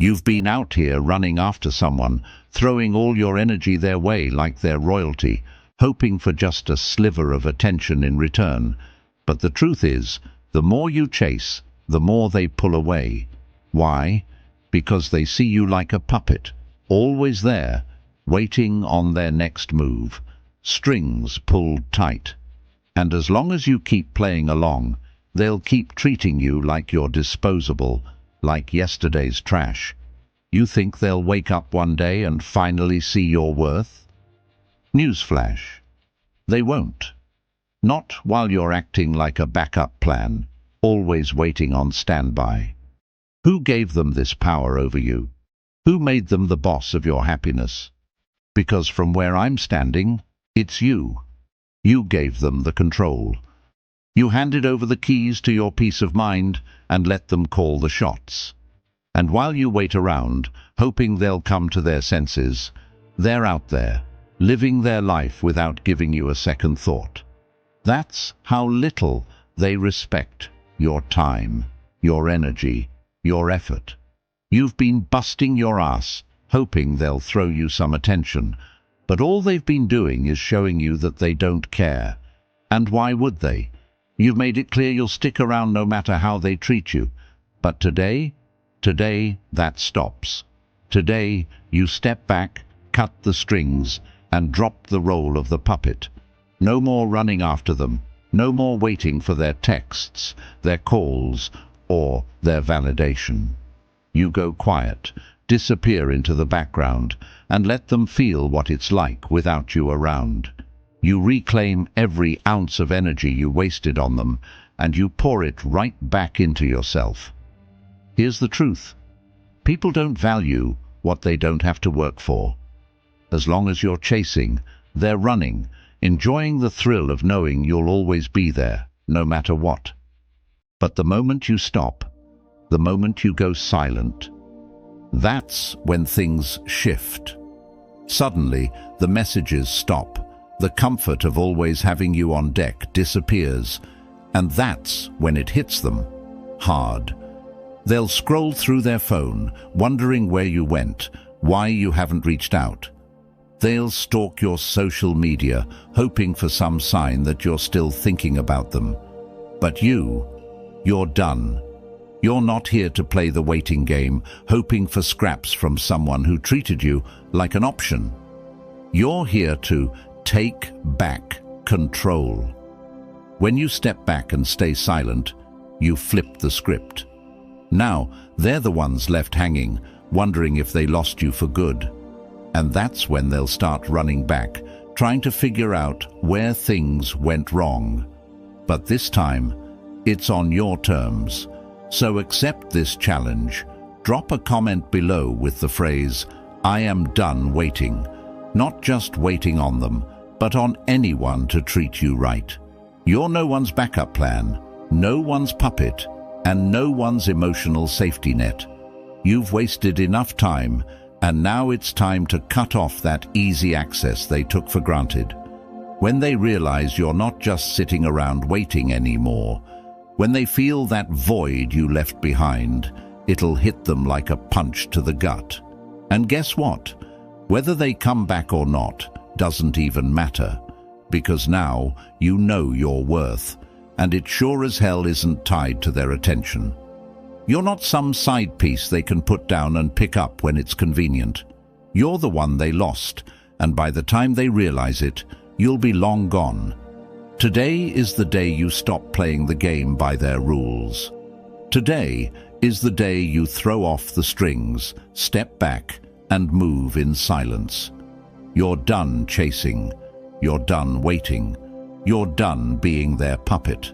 You've been out here running after someone, throwing all your energy their way like they're royalty, hoping for just a sliver of attention in return. But the truth is, the more you chase, the more they pull away. Why? Because they see you like a puppet, always there, waiting on their next move, strings pulled tight. And as long as you keep playing along, they'll keep treating you like you're disposable, like yesterday's trash. You think they'll wake up one day and finally see your worth? Newsflash: they won't. Not while you're acting like a backup plan, always waiting on standby. Who gave them this power over you? Who made them the boss of your happiness? Because from where I'm standing, it's you. You gave them the control. You handed over the keys to your peace of mind and let them call the shots. And while you wait around, hoping they'll come to their senses, they're out there, living their life without giving you a second thought. That's how little they respect your time, your energy, your effort. You've been busting your ass, hoping they'll throw you some attention, but all they've been doing is showing you that they don't care. And why would they? You've made it clear you'll stick around no matter how they treat you. But today, that stops. Today, you step back, cut the strings, and drop the role of the puppet. No more running after them. No more waiting for their texts, their calls, or their validation. You go quiet, disappear into the background, and let them feel what it's like without you around. You reclaim every ounce of energy you wasted on them, and you pour it right back into yourself. Here's the truth. People don't value what they don't have to work for. As long as you're chasing, they're running, enjoying the thrill of knowing you'll always be there, no matter what. But the moment you stop, the moment you go silent, that's when things shift. Suddenly, the messages stop. The comfort of always having you on deck disappears, and that's when it hits them hard. They'll scroll through their phone, wondering where you went, why you haven't reached out. They'll stalk your social media, hoping for some sign that you're still thinking about them. But you're done. You're not here to play the waiting game, hoping for scraps from someone who treated you like an option. You're here to take back control. When you step back and stay silent, you flip the script. Now, they're the ones left hanging, wondering if they lost you for good. And that's when they'll start running back, trying to figure out where things went wrong. But this time, it's on your terms. So accept this challenge. Drop a comment below with the phrase, "I am done waiting." Not just waiting on them, but on anyone to treat you right. You're no one's backup plan, no one's puppet, and no one's emotional safety net. You've wasted enough time, and now it's time to cut off that easy access they took for granted. When they realize you're not just sitting around waiting anymore, when they feel that void you left behind, it'll hit them like a punch to the gut. And guess what? Whether they come back or not doesn't even matter, because now you know your worth, and it sure as hell isn't tied to their attention. You're not some side piece they can put down and pick up when it's convenient. You're the one they lost, and by the time they realize it, you'll be long gone. Today is the day you stop playing the game by their rules. Today is the day you throw off the strings, step back, and move in silence. You're done chasing. You're done waiting. You're done being their puppet.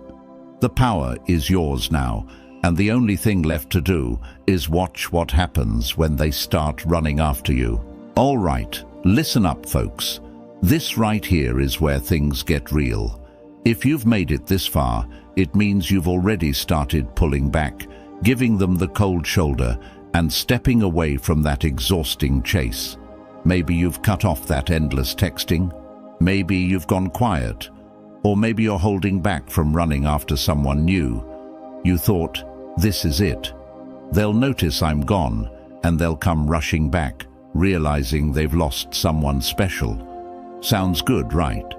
The power is yours now, and the only thing left to do is watch what happens when they start running after you. All right, listen up, folks. This right here is where things get real. If you've made it this far, it means you've already started pulling back, giving them the cold shoulder, and stepping away from that exhausting chase. Maybe you've cut off that endless texting. Maybe you've gone quiet. Or maybe you're holding back from running after someone new. You thought, this is it. They'll notice I'm gone, and they'll come rushing back, realizing they've lost someone special. Sounds good, right?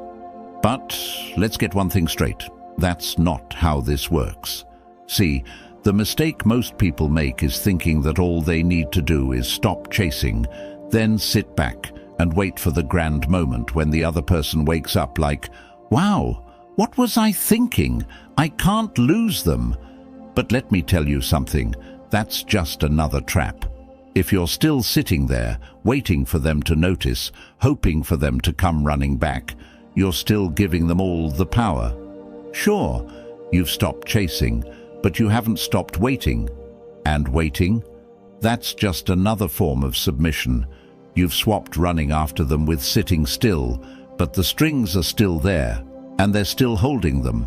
But let's get one thing straight. That's not how this works. See, the mistake most people make is thinking that all they need to do is stop chasing, then sit back and wait for the grand moment when the other person wakes up like, "Wow, what was I thinking? I can't lose them." But let me tell you something, that's just another trap. If you're still sitting there, waiting for them to notice, hoping for them to come running back, you're still giving them all the power. Sure, you've stopped chasing, but you haven't stopped waiting. And waiting? That's just another form of submission. You've swapped running after them with sitting still, but the strings are still there, and they're still holding them.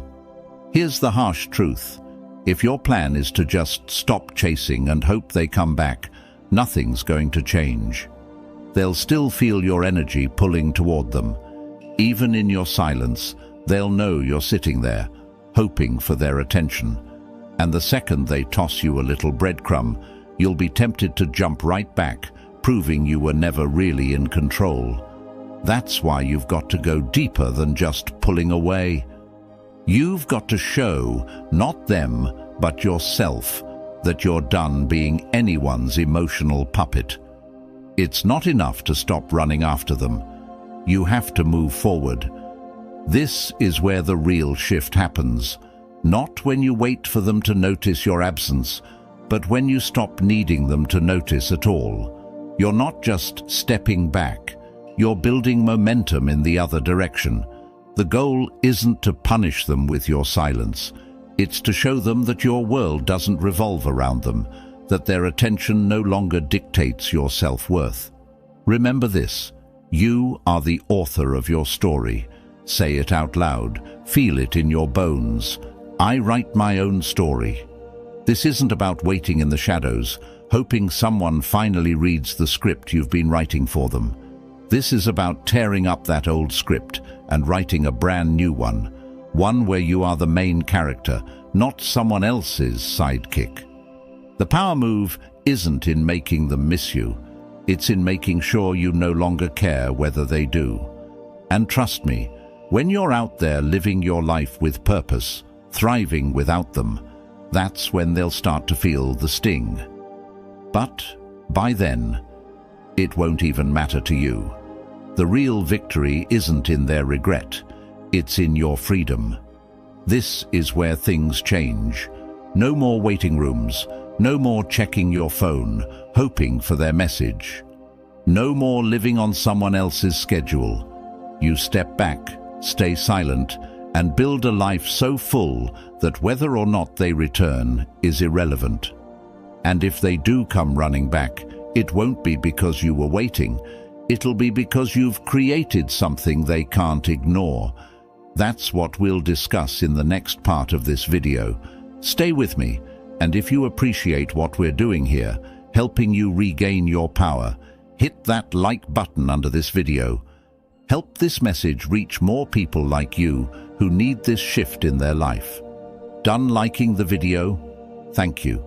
Here's the harsh truth. If your plan is to just stop chasing and hope they come back, nothing's going to change. They'll still feel your energy pulling toward them. Even in your silence, they'll know you're sitting there, hoping for their attention. And the second they toss you a little breadcrumb, you'll be tempted to jump right back, proving you were never really in control. That's why you've got to go deeper than just pulling away. You've got to show, not them, but yourself, that you're done being anyone's emotional puppet. It's not enough to stop running after them. You have to move forward. This is where the real shift happens. Not when you wait for them to notice your absence, but when you stop needing them to notice at all. You're not just stepping back. You're building momentum in the other direction. The goal isn't to punish them with your silence. It's to show them that your world doesn't revolve around them, that their attention no longer dictates your self-worth. Remember this: you are the author of your story. Say it out loud. Feel it in your bones. I write my own story. This isn't about waiting in the shadows, hoping someone finally reads the script you've been writing for them. This is about tearing up that old script and writing a brand new one. One where you are the main character, not someone else's sidekick. The power move isn't in making them miss you. It's in making sure you no longer care whether they do. And trust me, when you're out there living your life with purpose, thriving without them, that's when they'll start to feel the sting. But by then, it won't even matter to you. The real victory isn't in their regret. It's in your freedom. This is where things change. No more waiting rooms. No more checking your phone, hoping for their message. No more living on someone else's schedule. You step back, stay silent, and build a life so full that whether or not they return is irrelevant. And if they do come running back, it won't be because you were waiting. It'll be because you've created something they can't ignore. That's what we'll discuss in the next part of this video. Stay with me, and if you appreciate what we're doing here, helping you regain your power, hit that like button under this video. Help this message reach more people like you who need this shift in their life. Done liking the video? Thank you.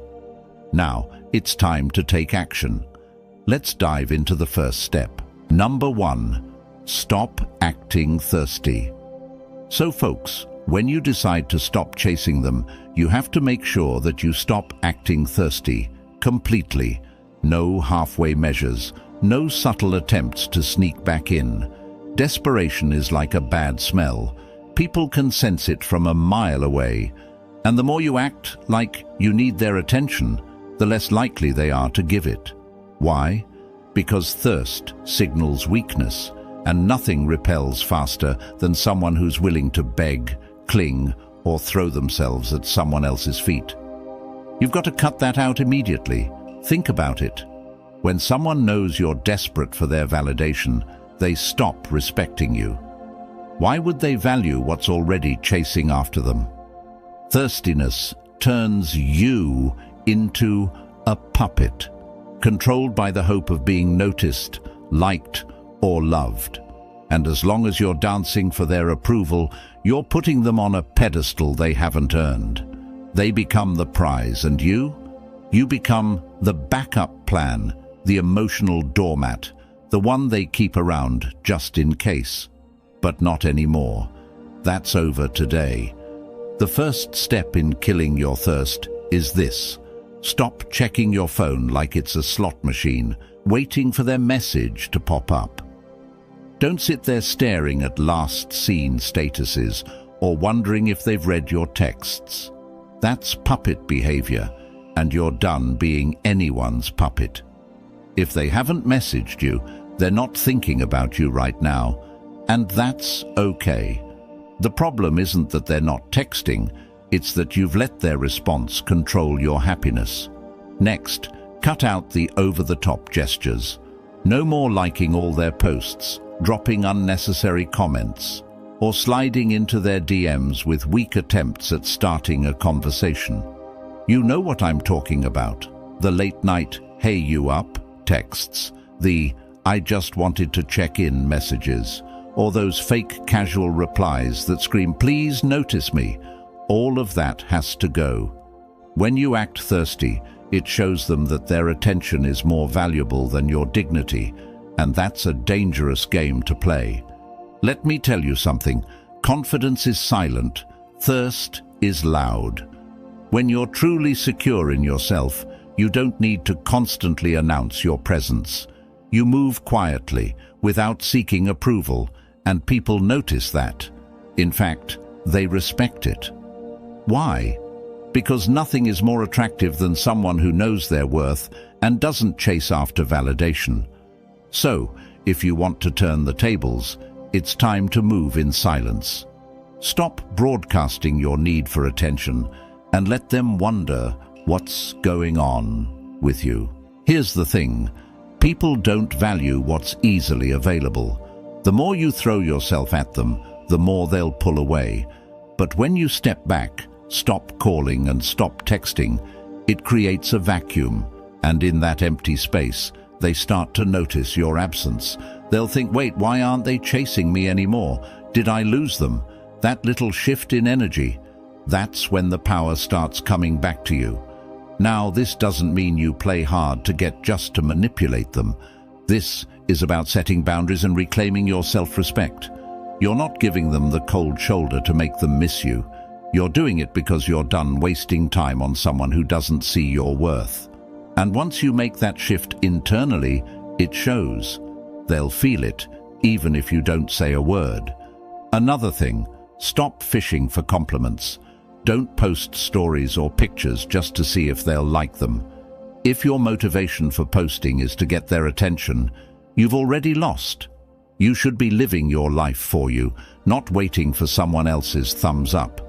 Now, it's time to take action. Let's dive into the first step. Number 1, stop acting thirsty. So folks, when you decide to stop chasing them, you have to make sure that you stop acting thirsty completely. No halfway measures, no subtle attempts to sneak back in. Desperation is like a bad smell. People can sense it from a mile away. And the more you act like you need their attention, the less likely they are to give it. Why? Because thirst signals weakness, and nothing repels faster than someone who's willing to beg, cling, or throw themselves at someone else's feet. You've got to cut that out immediately. Think about it. When someone knows you're desperate for their validation, they stop respecting you. Why would they value what's already chasing after them? Thirstiness turns you into a puppet, controlled by the hope of being noticed, liked, or loved. And as long as you're dancing for their approval, you're putting them on a pedestal they haven't earned. They become the prize, and you become the backup plan the emotional doormat, the one they keep around just in case. But not anymore. That's over today. The first step in killing your thirst is this. Stop checking your phone like it's a slot machine, waiting for their message to pop up. Don't sit there staring at last seen statuses or wondering if they've read your texts. That's puppet behavior, and you're done being anyone's puppet. If they haven't messaged you, they're not thinking about you right now, and that's okay. The problem isn't that they're not texting, it's that you've let their response control your happiness. Next, cut out the over-the-top gestures. No more liking all their posts, dropping unnecessary comments, or sliding into their DMs with weak attempts at starting a conversation. You know what I'm talking about. The late-night, "Hey, you up?" texts, the "I just wanted to check in" messages, or those fake casual replies that scream, "Please notice me." All of that has to go. When you act thirsty, it shows them that their attention is more valuable than your dignity, and that's a dangerous game to play. Let me tell you something. Confidence is silent, thirst is loud. When you're truly secure in yourself, you don't need to constantly announce your presence. You move quietly, without seeking approval, and people notice that. In fact, they respect it. Why? Because nothing is more attractive than someone who knows their worth and doesn't chase after validation. So, if you want to turn the tables, it's time to move in silence. Stop broadcasting your need for attention and let them wonder what's going on with you. Here's the thing. People don't value what's easily available. The more you throw yourself at them, the more they'll pull away. But when you step back, stop calling and stop texting, it creates a vacuum, and in that empty space, they start to notice your absence. They'll think, wait, why aren't they chasing me anymore? Did I lose them? That little shift in energy, that's when the power starts coming back to you. Now, this doesn't mean you play hard to get just to manipulate them. This is about setting boundaries and reclaiming your self-respect. You're not giving them the cold shoulder to make them miss you. You're doing it because you're done wasting time on someone who doesn't see your worth. And once you make that shift internally, it shows. They'll feel it, even if you don't say a word. Another thing, stop fishing for compliments. Don't post stories or pictures just to see if they'll like them. If your motivation for posting is to get their attention, you've already lost. You should be living your life for you, not waiting for someone else's thumbs up.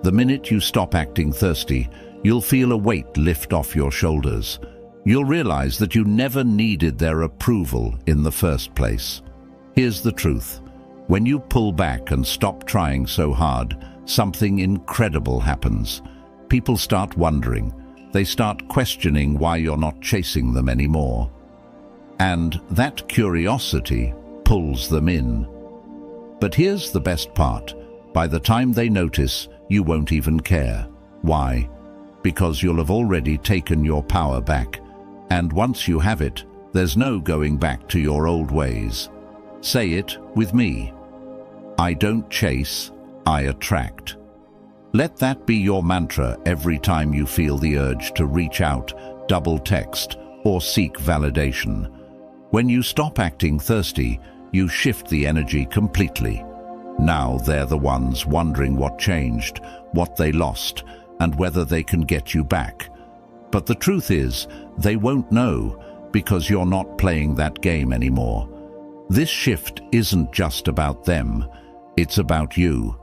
The minute you stop acting thirsty, you'll feel a weight lift off your shoulders. You'll realize that you never needed their approval in the first place. Here's the truth. When you pull back and stop trying so hard, something incredible happens. People start wondering. They start questioning why you're not chasing them anymore. And that curiosity pulls them in. But here's the best part. By the time they notice, you won't even care. Why? Because you'll have already taken your power back. And once you have it, there's no going back to your old ways. Say it with me. I don't chase, I attract. Let that be your mantra every time you feel the urge to reach out, double text, or seek validation. When you stop acting thirsty, you shift the energy completely. Now they're the ones wondering what changed, what they lost, and whether they can get you back. But the truth is, they won't know because you're not playing that game anymore. This shift isn't just about them, it's about you.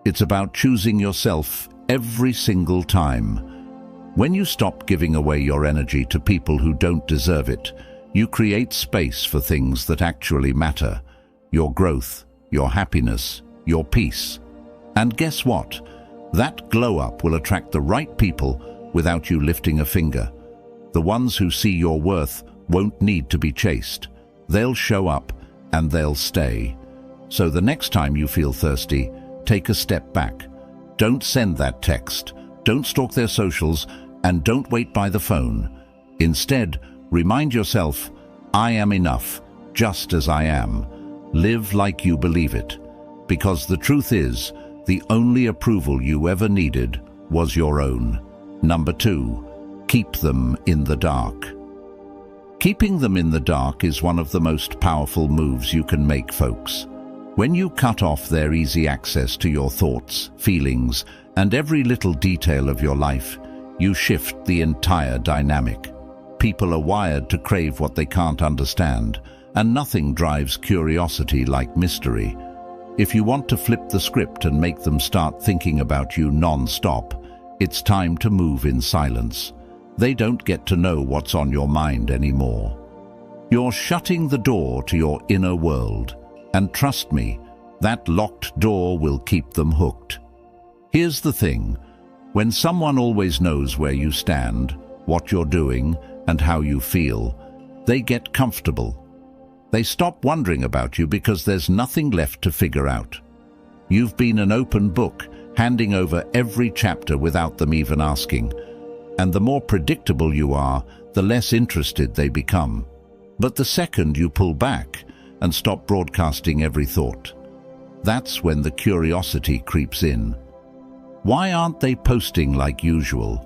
It's about choosing yourself every single time. When you stop giving away your energy to people who don't deserve it, you create space for things that actually matter. Your growth, your happiness, your peace. And guess what? That glow-up will attract the right people without you lifting a finger. The ones who see your worth won't need to be chased. They'll show up and they'll stay. So the next time you feel thirsty, take a step back. Don't send that text, don't stalk their socials, and don't wait by the phone. Instead, Remind yourself, I am enough, just as I am. Live like you believe it, because the truth is, the only approval you ever needed was your own. Number 2, keep them in the dark. Keeping them in the dark is one of the most powerful moves you can make, folks. When you cut off their easy access to your thoughts, feelings, and every little detail of your life, you shift the entire dynamic. People are wired to crave what they can't understand, and nothing drives curiosity like mystery. If you want to flip the script and make them start thinking about you non-stop, it's time to move in silence. They don't get to know what's on your mind anymore. You're shutting the door to your inner world, and trust me, that locked door will keep them hooked. Here's the thing, when someone always knows where you stand, what you're doing, and how you feel, they get comfortable. They stop wondering about you because there's nothing left to figure out. You've been an open book, handing over every chapter without them even asking. And the more predictable you are, the less interested they become. But the second you pull back and stop broadcasting every thought, that's when the curiosity creeps in. Why aren't they posting like usual?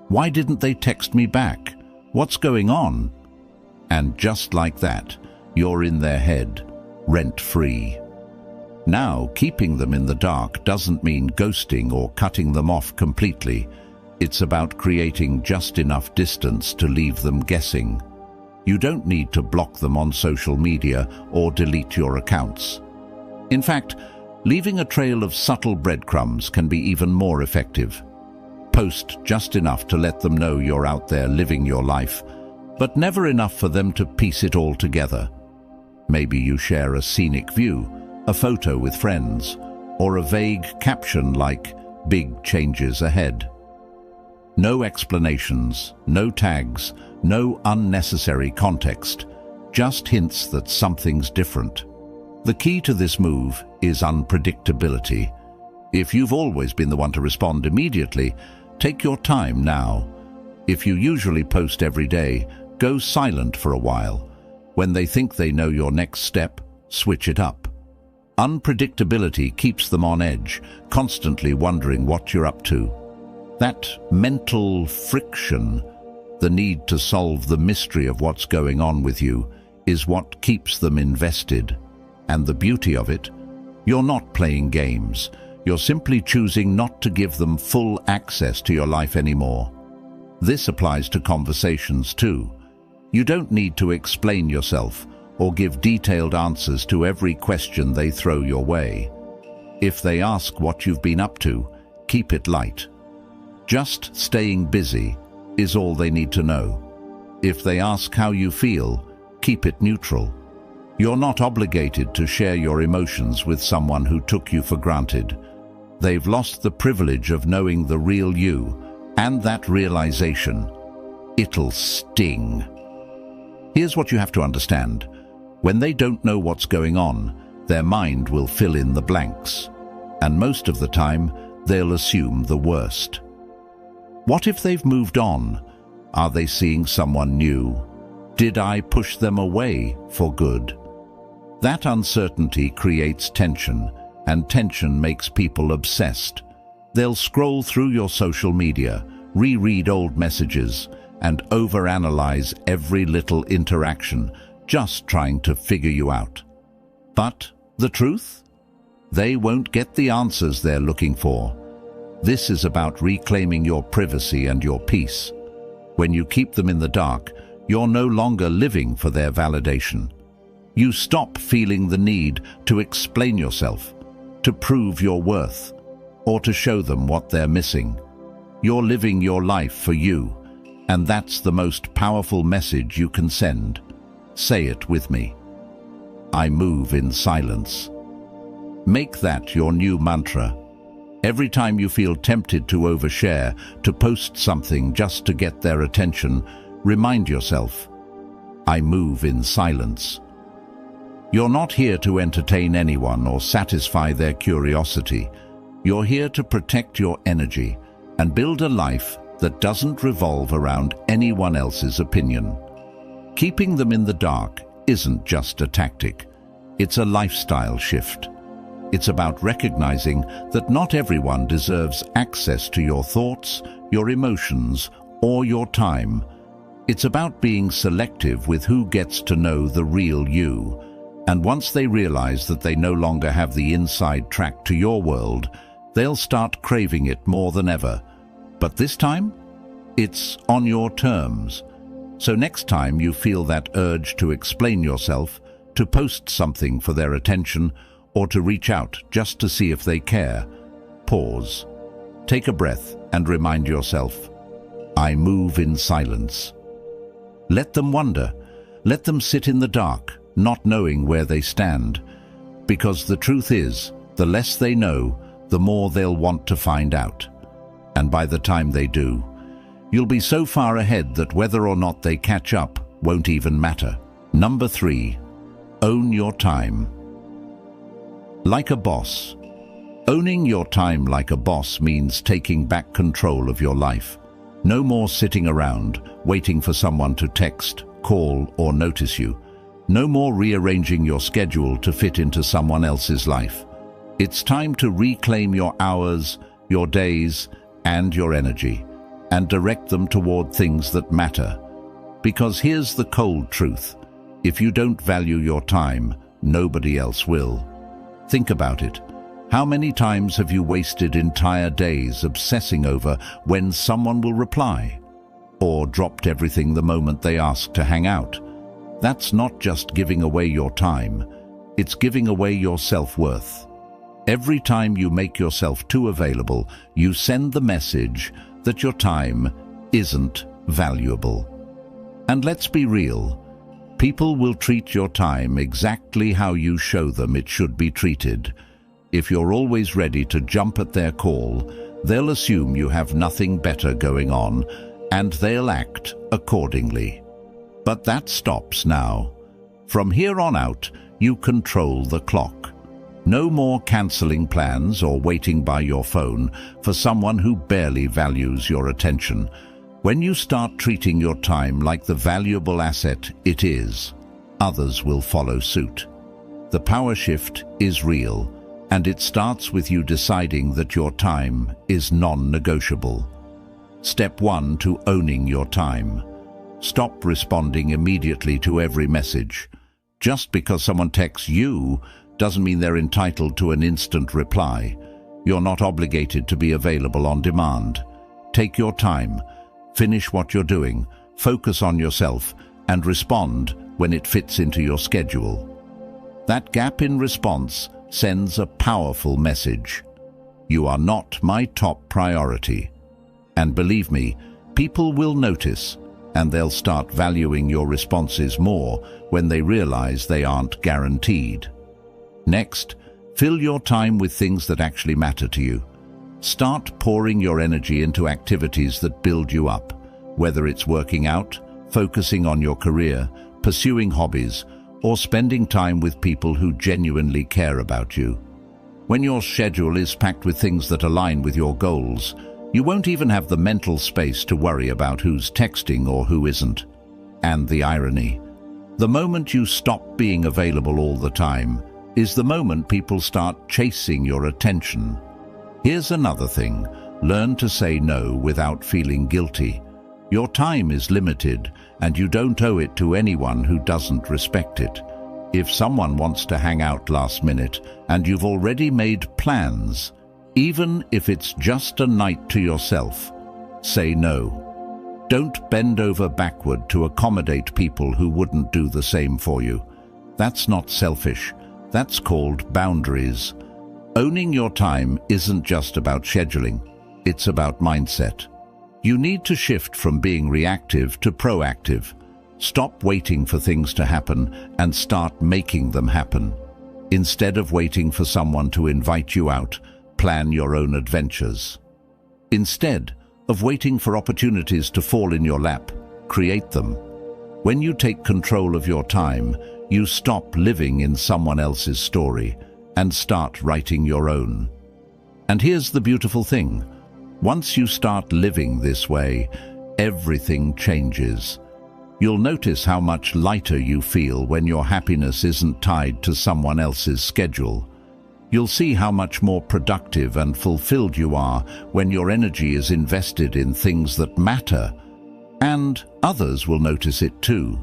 Why didn't they text me back? What's going on? And just like that, you're in their head, rent-free. Now, keeping them in the dark doesn't mean ghosting or cutting them off completely. It's about creating just enough distance to leave them guessing. You don't need to block them on social media or delete your accounts. In fact, leaving a trail of subtle breadcrumbs can be even more effective. Post just enough to let them know you're out there living your life, but never enough for them to piece it all together. Maybe you share a scenic view, a photo with friends, or a vague caption like, "Big changes ahead." No explanations, no tags, no unnecessary context, just hints that something's different. The key to this move is unpredictability. If you've always been the one to respond immediately, take your time now. If you usually post every day, go silent for a while. When they think they know your next step, switch it up. Unpredictability keeps them on edge, constantly wondering what you're up to. That mental friction, the need to solve the mystery of what's going on with you, is what keeps them invested. And the beauty of it, you're not playing games. You're simply choosing not to give them full access to your life anymore. This applies to conversations too. You don't need to explain yourself or give detailed answers to every question they throw your way. If they ask what you've been up to, keep it light. Just staying busy is all they need to know. If they ask how you feel, keep it neutral. You're not obligated to share your emotions with someone who took you for granted. They've lost the privilege of knowing the real you, and that realization, it'll sting. Here's what you have to understand. When they don't know what's going on, their mind will fill in the blanks. And most of the time, they'll assume the worst. What if they've moved on? Are they seeing someone new? Did I push them away for good? That uncertainty creates tension, and tension makes people obsessed. They'll scroll through your social media, reread old messages, and overanalyze every little interaction, just trying to figure you out. But the truth? They won't get the answers they're looking for. This is about reclaiming your privacy and your peace. When you keep them in the dark, you're no longer living for their validation. You stop feeling the need to explain yourself, to prove your worth, or to show them what they're missing. You're living your life for you, and that's the most powerful message you can send. Say it with me. I move in silence. Make that your new mantra. Every time you feel tempted to overshare, to post something just to get their attention, remind yourself, I move in silence. You're not here to entertain anyone or satisfy their curiosity. You're here to protect your energy and build a life that doesn't revolve around anyone else's opinion. Keeping them in the dark isn't just a tactic. It's a lifestyle shift. It's about recognizing that not everyone deserves access to your thoughts, your emotions, or your time. It's about being selective with who gets to know the real you. And once they realize that they no longer have the inside track to your world, they'll start craving it more than ever. But this time, it's on your terms. So next time you feel that urge to explain yourself, to post something for their attention, or to reach out just to see if they care, pause. Take a breath and remind yourself, I move in silence. Let them wonder. Let them sit in the dark, not knowing where they stand. Because the truth is, the less they know, the more they'll want to find out. And by the time they do, you'll be so far ahead that whether or not they catch up won't even matter. Number 3, own your time. Like a boss. Owning your time like a boss means taking back control of your life. No more sitting around, waiting for someone to text, call, or notice you. No more rearranging your schedule to fit into someone else's life. It's time to reclaim your hours, your days, and your energy, and direct them toward things that matter. Because here's the cold truth. If you don't value your time, nobody else will. Think about it. How many times have you wasted entire days obsessing over when someone will reply? Or dropped everything the moment they ask to hang out? That's not just giving away your time, it's giving away your self-worth. Every time you make yourself too available, you send the message that your time isn't valuable. And let's be real, people will treat your time exactly how you show them it should be treated. If you're always ready to jump at their call, they'll assume you have nothing better going on, and they'll act accordingly. But that stops now. From here on out, you control the clock. No more cancelling plans or waiting by your phone for someone who barely values your attention. When you start treating your time like the valuable asset it is, others will follow suit. The power shift is real, and it starts with you deciding that your time is non-negotiable. Step 1 to owning your time. Stop responding immediately to every message. Just because someone texts you doesn't mean they're entitled to an instant reply. You're not obligated to be available on demand. Take your time, finish what you're doing, focus on yourself, and respond when it fits into your schedule. That gap in response sends a powerful message. You are not my top priority. And believe me, people will notice, and they'll start valuing your responses more when they realize they aren't guaranteed. Next, fill your time with things that actually matter to you. Start pouring your energy into activities that build you up, whether it's working out, focusing on your career, pursuing hobbies, or spending time with people who genuinely care about you. When your schedule is packed with things that align with your goals, you won't even have the mental space to worry about who's texting or who isn't. And the irony, the moment you stop being available all the time is the moment people start chasing your attention. Here's another thing, learn to say no without feeling guilty. Your time is limited, and you don't owe it to anyone who doesn't respect it. If someone wants to hang out last minute and you've already made plans, even if it's just a night to yourself, say no. Don't bend over backward to accommodate people who wouldn't do the same for you. That's not selfish. That's called boundaries. Owning your time isn't just about scheduling. It's about mindset. You need to shift from being reactive to proactive. Stop waiting for things to happen and start making them happen. Instead of waiting for someone to invite you out, plan your own adventures. Instead of waiting for opportunities to fall in your lap, create them. When you take control of your time, you stop living in someone else's story and start writing your own. And here's the beautiful thing. Once you start living this way, everything changes. You'll notice how much lighter you feel when your happiness isn't tied to someone else's schedule. You'll see how much more productive and fulfilled you are when your energy is invested in things that matter. And others will notice it too.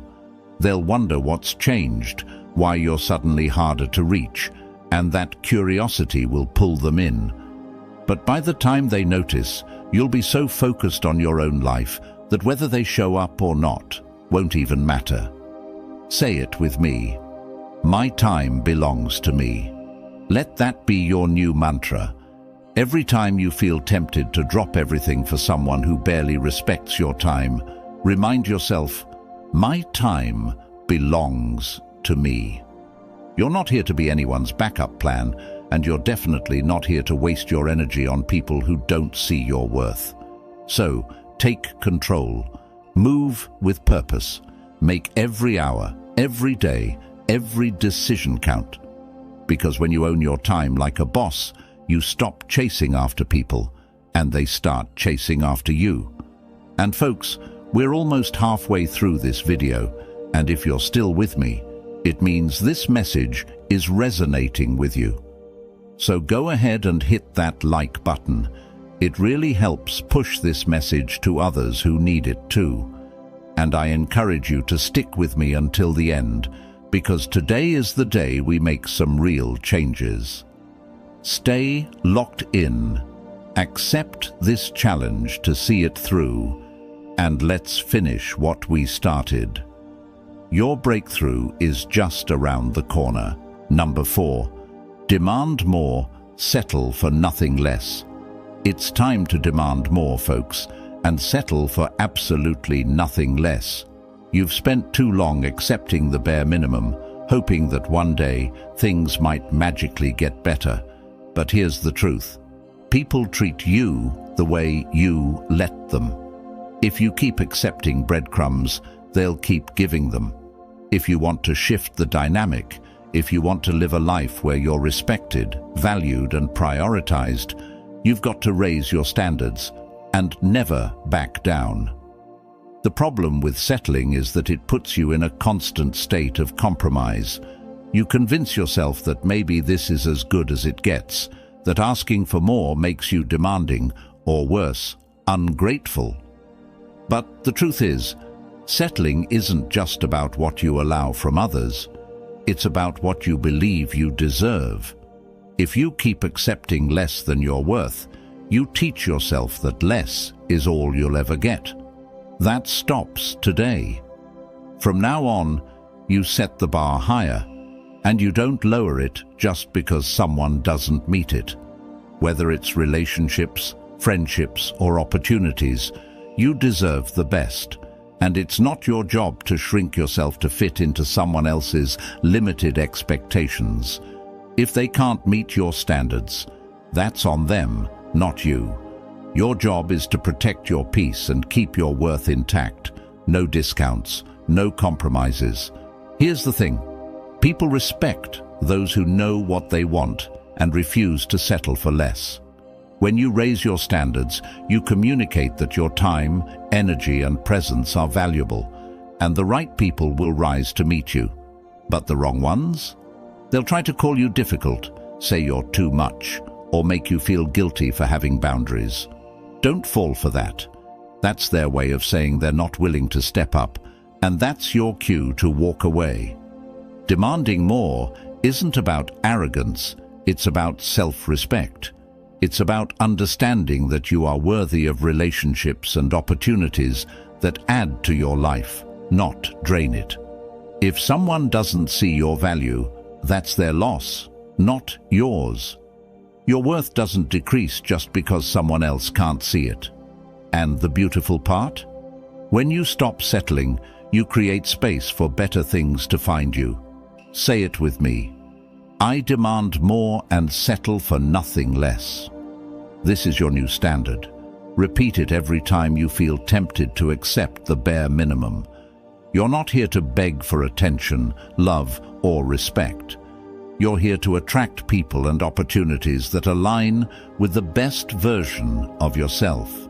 They'll wonder what's changed, why you're suddenly harder to reach, and that curiosity will pull them in. But by the time they notice, you'll be so focused on your own life that whether they show up or not won't even matter. Say it with me. My time belongs to me. Let that be your new mantra. Every time you feel tempted to drop everything for someone who barely respects your time, remind yourself, my time belongs to me. You're not here to be anyone's backup plan, and you're definitely not here to waste your energy on people who don't see your worth. So, take control. Move with purpose. Make every hour, every day, every decision count. Because when you own your time like a boss, you stop chasing after people, and they start chasing after you. And folks, we're almost halfway through this video, and if you're still with me, it means this message is resonating with you. So go ahead and hit that like button. It really helps push this message to others who need it too. And I encourage you to stick with me until the end, because today is the day we make some real changes. Stay locked in. Accept this challenge to see it through, and let's finish what we started. Your breakthrough is just around the corner. Number 4. Demand more, settle for nothing less. It's time to demand more, folks, and settle for absolutely nothing less. You've spent too long accepting the bare minimum, hoping that one day things might magically get better. But here's the truth. People treat you the way you let them. If you keep accepting breadcrumbs, they'll keep giving them. If you want to shift the dynamic, if you want to live a life where you're respected, valued, and prioritized, you've got to raise your standards and never back down. The problem with settling is that it puts you in a constant state of compromise. You convince yourself that maybe this is as good as it gets, that asking for more makes you demanding, or worse, ungrateful. But the truth is, settling isn't just about what you allow from others. It's about what you believe you deserve. If you keep accepting less than you're worth, you teach yourself that less is all you'll ever get. That stops today. From now on, you set the bar higher, and you don't lower it just because someone doesn't meet it. Whether it's relationships, friendships, or opportunities, you deserve the best. And it's not your job to shrink yourself to fit into someone else's limited expectations. If they can't meet your standards, that's on them, not you. Your job is to protect your peace and keep your worth intact. No discounts, no compromises. Here's the thing. People respect those who know what they want and refuse to settle for less. When you raise your standards, you communicate that your time, energy, and presence are valuable, and the right people will rise to meet you. But the wrong ones? They'll try to call you difficult, say you're too much, or make you feel guilty for having boundaries. Don't fall for that. That's their way of saying they're not willing to step up, and that's your cue to walk away. Demanding more isn't about arrogance, it's about self-respect. It's about understanding that you are worthy of relationships and opportunities that add to your life, not drain it. If someone doesn't see your value, that's their loss, not yours. Your worth doesn't decrease just because someone else can't see it. And the beautiful part? When you stop settling, you create space for better things to find you. Say it with me. I demand more and settle for nothing less. This is your new standard. Repeat it every time you feel tempted to accept the bare minimum. You're not here to beg for attention, love, or respect. You're here to attract people and opportunities that align with the best version of yourself.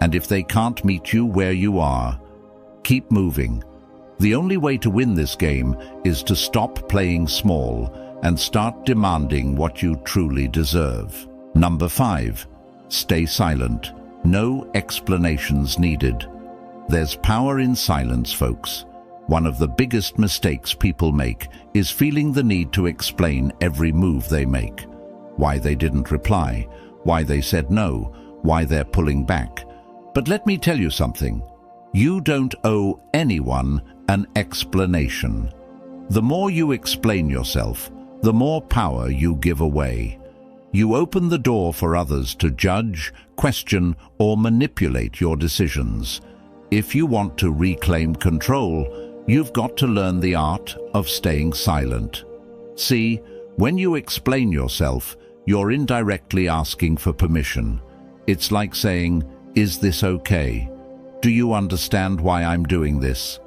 And if they can't meet you where you are, keep moving, The only way to win this game is to stop playing small and start demanding what you truly deserve. Number 5. Stay silent. No explanations needed. There's power in silence, folks. One of the biggest mistakes people make is feeling the need to explain every move they make. Why they didn't reply, why they said no, why they're pulling back. But let me tell you something. You don't owe anyone an explanation. The more you explain yourself, the more power you give away. You open the door for others to judge, question, or manipulate your decisions. If you want to reclaim control, you've got to learn the art of staying silent. See, when you explain yourself, you're indirectly asking for permission. It's like saying, "Is this okay? Do you understand why I'm doing this?"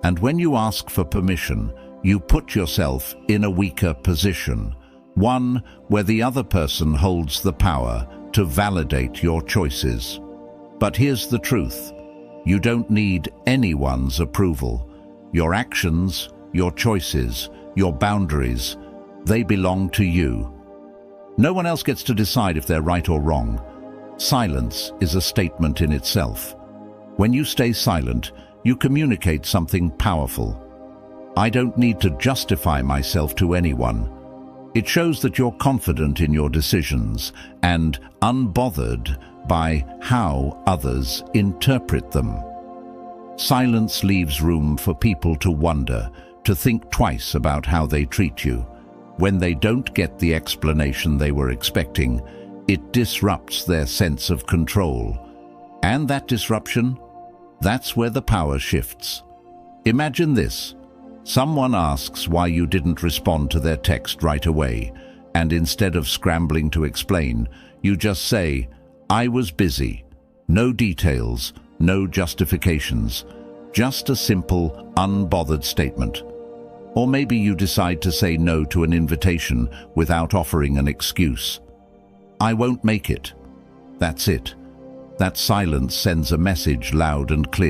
And when you ask for permission, you put yourself in a weaker position, one where the other person holds the power to validate your choices. But here's the truth. You don't need anyone's approval. Your actions, your choices, your boundaries, they belong to you. No one else gets to decide if they're right or wrong. Silence is a statement in itself. When you stay silent, you communicate something powerful. I don't need to justify myself to anyone. It shows that you're confident in your decisions and unbothered by how others interpret them. Silence leaves room for people to wonder, to think twice about how they treat you. When they don't get the explanation they were expecting, it disrupts their sense of control. And that disruption, that's where the power shifts. Imagine this. Someone asks why you didn't respond to their text right away, and instead of scrambling to explain, you just say, "I was busy." No details, no justifications, just a simple, unbothered statement. Or maybe you decide to say no to an invitation without offering an excuse. "I won't make it." That's it. That silence sends a message loud and clear.